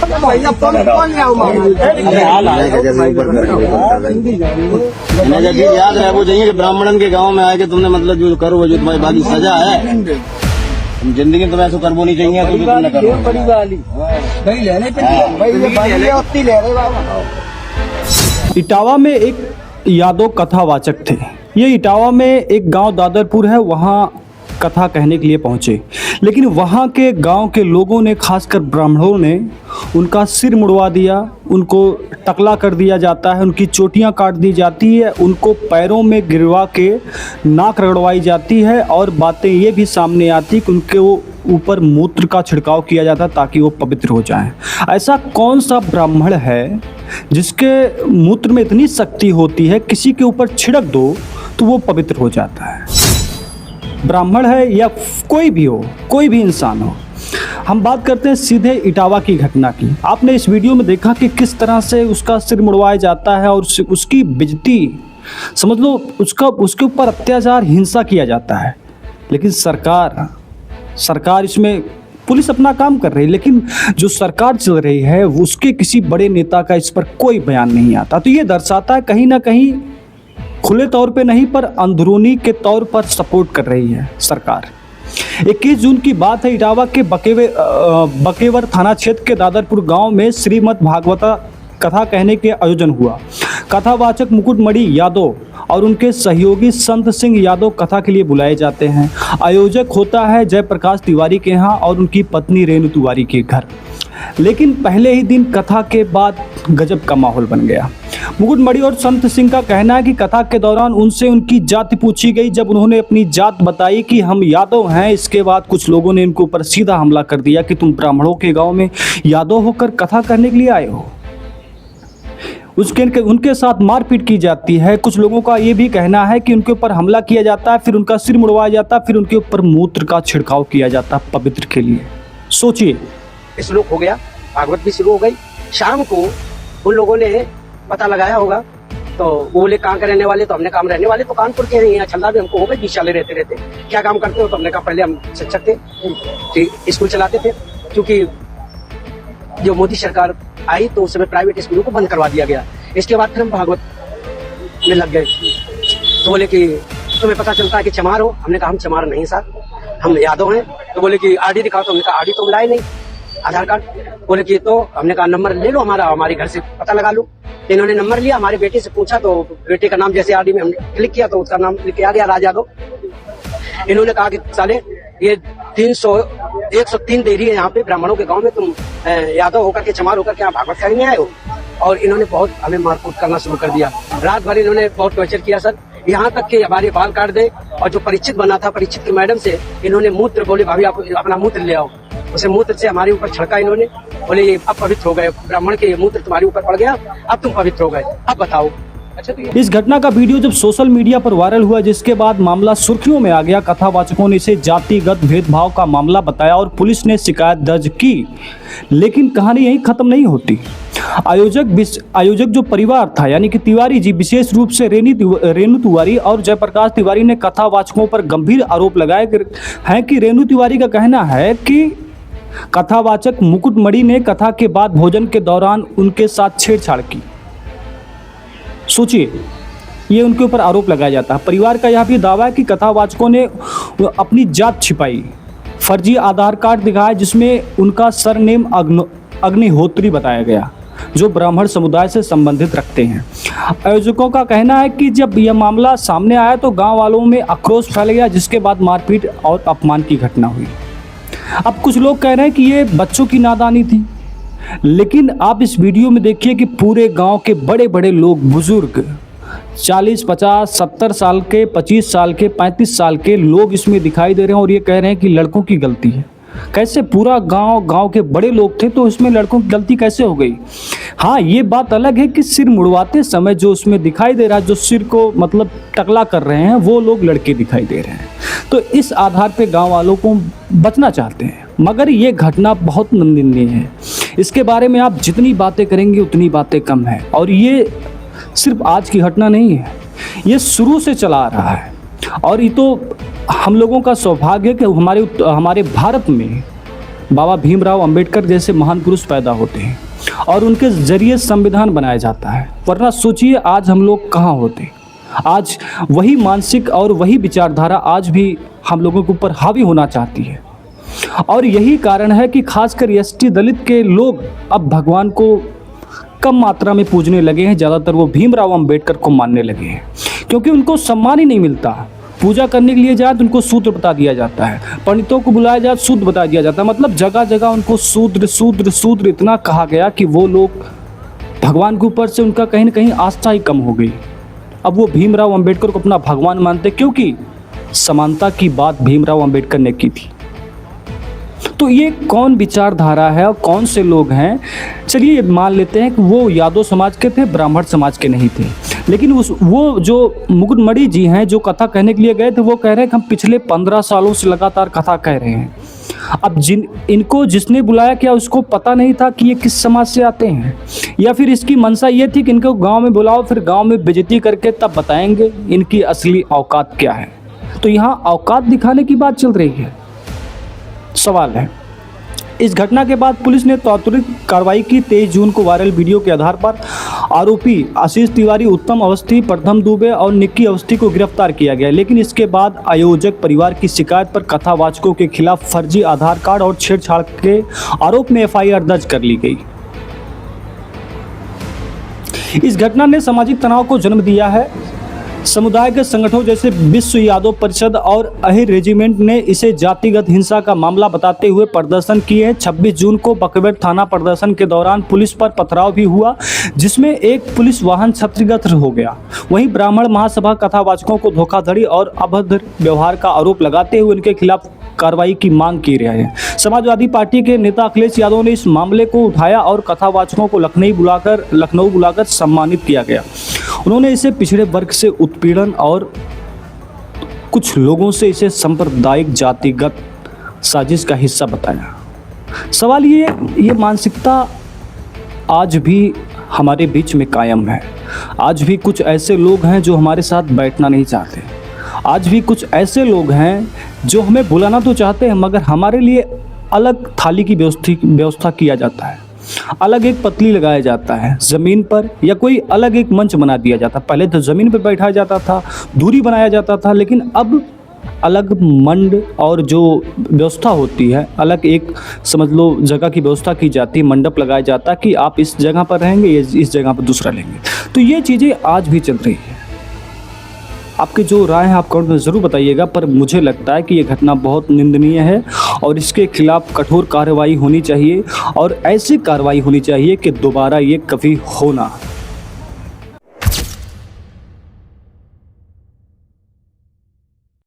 भैया कौन ले आओ जब याद रहे वो चाहिए कि ब्राह्मणन के गांव में आए कि तुमने मतलब जो करो वो जो तुम्हारी बाकी सजा है जिंदगी में तुम्हें ऐसा करबो नहीं चाहिए तो तुम न करो। बड़ी वाली भाई लेने पे भाई उतनी ले रहे बाबा। इटावा में एक यादव कथावाचक थे। ये इटावा में एक गांव दादरपुर है, वहाँ कथा कहने के लिए पहुँचे, लेकिन वहाँ के गांव के लोगों ने, खासकर ब्राह्मणों ने, उनका सिर मुड़वा दिया, उनको टकला कर दिया जाता है, उनकी चोटियाँ काट दी जाती है, उनको पैरों में गिरवा के नाक रगड़वाई जाती है और बातें ये भी सामने आती कि उनके ऊपर मूत्र का छिड़काव किया जाता ताकि वो पवित्र हो जाएं। ऐसा कौन सा ब्राह्मण है जिसके मूत्र में इतनी शक्ति होती है किसी के ऊपर छिड़क दो तो वो पवित्र हो जाता है? ब्राह्मण है या कोई भी हो, कोई भी इंसान हो। हम बात करते हैं सीधे इटावा की घटना की। आपने इस वीडियो में देखा कि किस तरह से उसका सिर मुड़वाया जाता है और उसकी बेइज्जती, समझ लो उसके ऊपर अत्याचार, हिंसा किया जाता है। लेकिन सरकार इसमें, पुलिस अपना काम कर रही है, लेकिन जो सरकार चल रही है उसके किसी बड़े नेता का इस पर कोई बयान नहीं आता। तो ये दर्शाता है कहीं ना कहीं, खुले तौर पे नहीं पर अंदरूनी के तौर पर सपोर्ट कर रही है सरकार। 21 जून की बात है, इटावा के बकेवर थाना क्षेत्र के दादरपुर गांव में श्रीमद् भागवता कथा कहने के आयोजन हुआ। कथावाचक मुकुटमणि यादव और उनके सहयोगी संत सिंह यादव कथा के लिए बुलाए जाते हैं। आयोजक होता है जयप्रकाश तिवारी के यहाँ और उनकी पत्नी रेणु तिवारी के घर। लेकिन पहले ही दिन कथा के बाद गजब का माहौल बन गया। मुकुटमणि और संत सिंह का कहना है कि कथा के दौरान उनसे उनकी जाति पूछी गई। जब उन्होंने अपनी जात बताई कि हम यादव हैं, इसके बाद कुछ लोगों ने इनके ऊपर सीधा हमला कर दिया कि तुम ब्राह्मणों के गांव में यादव होकर कथा करने के लिए आए हो। उनके साथ मारपीट की जाती है। कुछ लोगों का ये भी कहना है कि उनके ऊपर हमला किया जाता है, फिर उनका सिर मुड़वाया जाता है, फिर उनके ऊपर मूत्र का छिड़काव किया जाता है पवित्र के लिए। सोचिए, शुरू हो गया, भागवत भी शुरू हो गई। शाम को उन लोगों ने पता लगाया होगा, तो वो बोले कहाँ के रहने वाले, तो हमने काम रहने वाले तो कानपुर के हैं। यहाँ छल्ला भी हमको हो गए, 20 साल रहते क्या काम करते हो, तो हमने कहा पहले हम शिक्षक थे, स्कूल चलाते थे। क्योंकि जो मोदी सरकार आई तो उस समय प्राइवेट स्कूलों को बंद करवा दिया गया। इसके बाद फिर हम भागवत में लग गए। तो बोले कि तुम्हें पता चलता है कि चमार हो, हमने कहा हम चमार नहीं सर, हम यादव हैं। तो बोले कि आरडी दिखाओ, तो हमने कहा आरडी तो लाए नहीं, आधार कार्ड। बोले कि तो हमने कहा नंबर ले लो हमारा, हमारे घर से पता लगा लो। इन्होंने नंबर लिया, हमारे बेटे से पूछा तो बेटे का नाम जैसे आरडी में हमने क्लिक किया तो उसका नाम लिख के आ गया, राज यादव। इन्होंने कहा कि साले ये 103 देरी है यहाँ पे ब्राह्मणों के गांव में, तुम यादव होकर के, चमार होकर के यहाँ भागवत करने आए हो। और इन्होंने बहुत हमें मारकूट करना शुरू कर दिया। रात भर इन्होंने बहुत टॉर्चर किया सर, यहाँ तक कि हमारे बाल काट दे। और जो परीक्षित बना था, परीक्षित की मैडम से इन्होंने मूत्र, बोले भाभी आप अपना मूत्र ले आओ, उसे मूत्र से हमारे ऊपर छिड़का इन्होंने। बोले ये अब पवित्र हो गए, ब्राह्मण के मूत्र तुम्हारे ऊपर पड़ गया, अब तुम पवित्र हो गए, अब बताओ। अच्छा, तो इस घटना का वीडियो जब सोशल मीडिया पर वायरल हुआ, जिसके बाद मामला सुर्खियों में आ गया। कथावाचकों ने इसे जातिगत भेदभाव का मामला बताया और पुलिस ने शिकायत दर्ज की। लेकिन कहानी यहीं खत्म नहीं होती। आयोजक जो परिवार था, यानी कि तिवारी जी, विशेष रूप से रेणु तिवारी और जयप्रकाश तिवारी ने कथावाचकों पर गंभीर आरोप लगाए हैं कि रेणु तिवारी का कहना है कि कथावाचक मुकुटमणि ने कथा के बाद भोजन के दौरान उनके साथ छेड़छाड़ की। सोचिए, ये उनके ऊपर आरोप लगाया जाता है। परिवार का यह भी दावा है कि कथावाचकों ने अपनी जात छिपाई, फर्जी आधार कार्ड दिखाया जिसमें उनका सरनेम अग्निहोत्री बताया गया, जो ब्राह्मण समुदाय से संबंधित रखते हैं। आयोजकों का कहना है कि जब यह मामला सामने आया तो गांव वालों में आक्रोश फैल गया, जिसके बाद मारपीट और अपमान की घटना हुई। अब कुछ लोग कह रहे हैं कि ये बच्चों की नादानी थी, लेकिन आप इस वीडियो में देखिए कि पूरे गांव के बड़े बड़े लोग, बुजुर्ग, 40, 50, 70 साल के, 25 साल के, 35 साल के लोग इसमें दिखाई दे रहे हैं और ये कह रहे हैं कि लड़कों की गलती है। कैसे? पूरा गांव के बड़े लोग थे तो इसमें लड़कों की गलती कैसे हो गई? हाँ, ये बात अलग है कि सिर मुड़वाते समय जो उसमें दिखाई दे रहा है, जो सिर को मतलब टकला कर रहे हैं, वो लोग लड़के दिखाई दे रहे हैं। तो इस आधार पे गांव वालों को बचना चाहते हैं, मगर ये घटना बहुत निंदनीय है। इसके बारे में आप जितनी बातें करेंगे उतनी बातें कम है। और ये सिर्फ आज की घटना नहीं है, ये शुरू से चला आ रहा है। और ये तो हम लोगों का सौभाग्य है कि हमारे भारत में बाबा भीमराव अंबेडकर जैसे महान पुरुष पैदा होते हैं और उनके जरिए संविधान बनाया जाता है, वरना सोचिए आज हम लोग कहाँ होते। आज वही मानसिक और वही विचारधारा आज भी हम लोगों के ऊपर हावी होना चाहती है और यही कारण है कि खासकर एसटी दलित के लोग अब भगवान को कम मात्रा में पूजने लगे हैं। ज़्यादातर वो भीमराव अंबेडकर को मानने लगे हैं क्योंकि उनको सम्मान ही नहीं मिलता। पूजा करने के लिए जाए तो उनको शूद्र बता दिया जाता है, पंडितों को बुलाया जाए शूद्र बता दिया जाता है, मतलब जगह जगह उनको शूद्र शूद्र शूद्र इतना कहा गया कि वो लोग भगवान के ऊपर से उनका कहीं ना कहीं आस्था ही कम हो गई। अब वो भीमराव अंबेडकर को अपना भगवान मानते क्योंकि समानता की बात भीमराव अंबेडकर ने की थी। तो ये कौन विचारधारा है और कौन से लोग हैं? चलिए मान लेते हैं कि वो यादव समाज के थे, ब्राह्मण समाज के नहीं थे, लेकिन वो जो मुकुटमणि जी हैं जो कथा कहने के लिए गए थे वो कह रहे हैं कि हम पिछले 15 सालों से लगातार कथा कह रहे हैं। अब इनको जिसने बुलाया क्या उसको पता नहीं था कि ये किस समाज से आते हैं, या फिर इसकी मंशा ये थी कि इनको गांव में बुलाओ फिर गांव में बेइज्जती करके तब बताएंगे इनकी असली औकात क्या है। तो यहाँ औकात दिखाने की बात चल रही है। सवाल है, इस घटना के बाद पुलिस ने त्वरित कार्रवाई की। 23 जून को वायरल वीडियो के आधार पर आरोपी आशीष तिवारी, उत्तम अवस्थी, प्रथम दुबे और निक्की अवस्थी को गिरफ्तार किया गया, लेकिन इसके बाद आयोजक परिवार की शिकायत पर कथावाचकों के खिलाफ फर्जी आधार कार्ड और छेड़छाड़ के आरोप में FIR दर्ज कर ली गई। इस घटना ने सामाजिक तनाव को जन्म दिया है। समुदाय के संगठनों जैसे विश्व यादव परिषद और अहिर रेजिमेंट ने इसे जातिगत हिंसा का मामला बताते हुए प्रदर्शन किए हैं। 26 जून को बकवेट थाना प्रदर्शन के दौरान पुलिस पर पथराव भी हुआ, जिसमें एक पुलिस वाहन क्षतिग्रस्त हो गया। वहीं ब्राह्मण महासभा कथावाचकों को धोखाधड़ी और अभद्र व्यवहार का आरोप लगाते हुए उनके खिलाफ कार्रवाई की मांग की रहे हैं। समाजवादी पार्टी के नेता अखिलेश यादव ने इस मामले को उठाया और कथावाचकों को लखनऊ बुलाकर सम्मानित किया गया। उन्होंने इसे पिछड़े वर्ग से उत्पीड़न और कुछ लोगों से इसे सांप्रदायिक जातिगत साजिश का हिस्सा बताया। सवाल ये मानसिकता आज भी हमारे बीच में कायम है। आज भी कुछ ऐसे लोग हैं जो हमारे साथ बैठना नहीं चाहते। आज भी कुछ ऐसे लोग हैं जो हमें बुलाना तो चाहते हैं मगर हमारे लिए अलग थाली की व्यवस्था किया जाता है, अलग एक पतली लगाया जाता है ज़मीन पर, या कोई अलग एक मंच बना दिया जाता। पहले तो ज़मीन पर बैठाया जाता था, दूरी बनाया जाता था, लेकिन अब अलग मंड और जो व्यवस्था होती है, अलग एक समझ लो जगह की व्यवस्था की जाती है, मंडप लगाया जाता है कि आप इस जगह पर रहेंगे, इस जगह पर दूसरा लेंगे। तो ये चीज़ें आज भी चल रही है। आपकी जो राय है आप कमेंट में ज़रूर बताइएगा, पर मुझे लगता है कि ये घटना बहुत निंदनीय है और इसके खिलाफ कठोर कार्रवाई होनी चाहिए और ऐसी कार्रवाई होनी चाहिए कि दोबारा ये कभी हो ना।